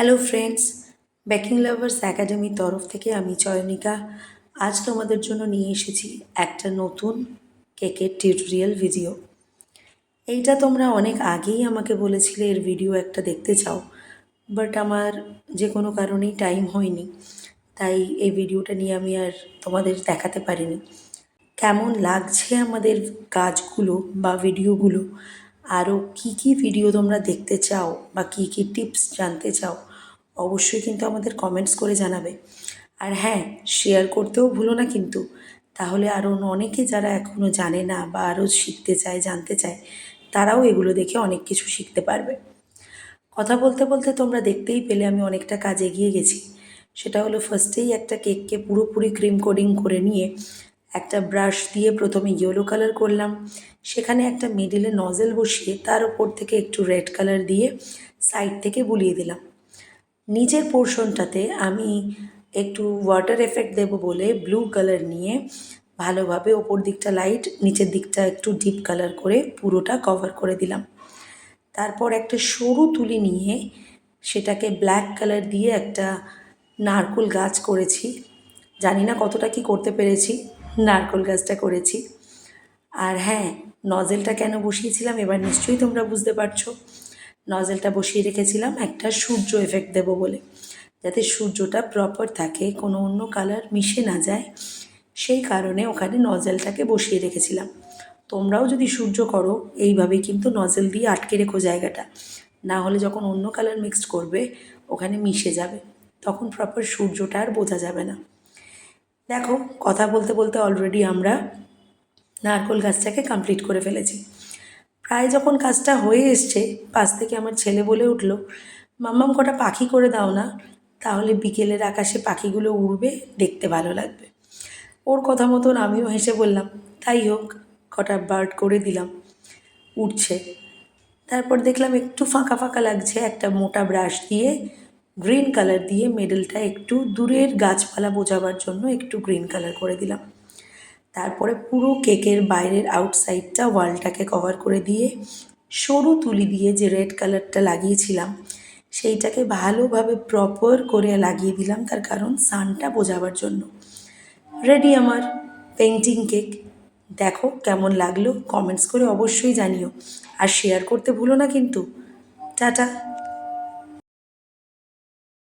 Hello friends, baking lovers একাডেমির তরফ থেকে আমি চয়নিকা আজ তোমাদের জন্য নিয়ে এসেছি একটা নতুন কেকের টিউটোরিয়াল ভিডিও। এইটা তোমরা অনেক আগেই আমাকে বলেছিলে এর ভিডিও একটা দেখতে চাও, বাট আমার যে কোনো কারণেই টাইম হয়নি, তাই এই ভিডিওটা নিয়ে আমি আর তোমাদের দেখাতে পারিনি। কেমন লাগছে আমাদের কাজগুলো বা ভিডিওগুলো, আরও কী কী ভিডিও তোমরা দেখতে চাও বা কী কী টিপস জানতে চাও, অবশ্যই কিন্তু আমাদের কমেন্টস করে জানাবে। আর হ্যাঁ, শেয়ার করতেও ভুলো না কিন্তু, তাহলে আরও অনেকে যারা এখনও জানে না বা আরও শিখতে চায়, জানতে চায়, তারাও এগুলো দেখে অনেক কিছু শিখতে পারবে। কথা বলতে বলতে তোমরা দেখতেই পেলে আমি অনেকটা কাজ এগিয়ে গেছি। সেটা হলো, ফার্স্টেই একটা কেককে পুরোপুরি ক্রিম কোডিং করে নিয়ে একটা ব্রাশ দিয়ে প্রথমে ইয়েলো কালার করলাম, সেখানে একটা মিডিলে নজেল বসিয়ে তার ওপর থেকে একটু রেড কালার দিয়ে সাইড থেকে বুলিয়ে দিলাম। নিচের পোর্শনটাতে আমি একটু ওয়াটার এফেক্ট দেবো বলে ব্লু কালার নিয়ে ভালোভাবে ওপর দিকটা লাইট, নিচের দিকটা একটু ডিপ কালার করে পুরোটা কভার করে দিলাম। তারপর একটা সরু তুলি নিয়ে সেটাকে ব্ল্যাক কালার দিয়ে একটা নারকেল গাছ করেছি। জানি না কতটা কি করতে পেরেছি, নারকেল গাছটা করেছি। আর হ্যাঁ, নজেলটা কেন বসিয়েছিলাম এবার নিশ্চয়ই তোমরা বুঝতে পারছো। নজেলটা বসিয়ে রেখেছিলাম একটা সূর্য এফেক্ট দেবো বলে, যাতে সূর্যটা প্রপার থাকে, কোনো অন্য কালার মিশে না যায়, সেই কারণে ওখানে নজেলটাকে বসিয়ে রেখেছিলাম। তোমরাও যদি সূর্য করো এইভাবেই কিন্তু নজেল দিয়ে আটকে রেখো জায়গাটা, না হলে যখন অন্য কালার মিক্সড করবে ওখানে মিশে যাবে, তখন প্রপার সূর্যটা আর বোঝা যাবে না। দেখো, কথা বলতে বলতে অলরেডি আমরা নারকেল গাছটাকে কমপ্লিট করে ফেলেছি। প্রায় যখন কাজটা হয়ে এসছে, পাশ থেকে আমার ছেলে বলে উঠল, মাম্মাম কটা পাখি করে দাও না, তাহলে বিকেলের আকাশে পাখিগুলো উড়বে, দেখতে ভালো লাগবে। ওর কথা মতন আমিও হেসে বললাম, তাই হোক, কটা বার্ড করে দিলাম, উঠছে। তারপর দেখলাম একটু ফাঁকা ফাঁকা লাগছে, একটা মোটা ব্রাশ দিয়ে গ্রিন কালার দিয়ে মিডলটা একটু দূরের গাছপালা বোঝাবার জন্য একটু গ্রিন কালার করে দিলাম। তারপরে পুরো কেকের বাইরের আউটসাইডটা ওয়ালটাকে কভার করে দিয়ে সরু তুলি দিয়ে যে রেড কালারটা লাগিয়েছিলাম সেইটাকে ভালোভাবে প্রপার করে লাগিয়ে দিলাম, তার কারণ সানটা বোঝাবার জন্য। রেডি আমার পেন্টিং কেক। দেখো কেমন লাগলো, কমেন্টস করে অবশ্যই জানিও, আর শেয়ার করতে ভুলো না কিন্তু। টাটা।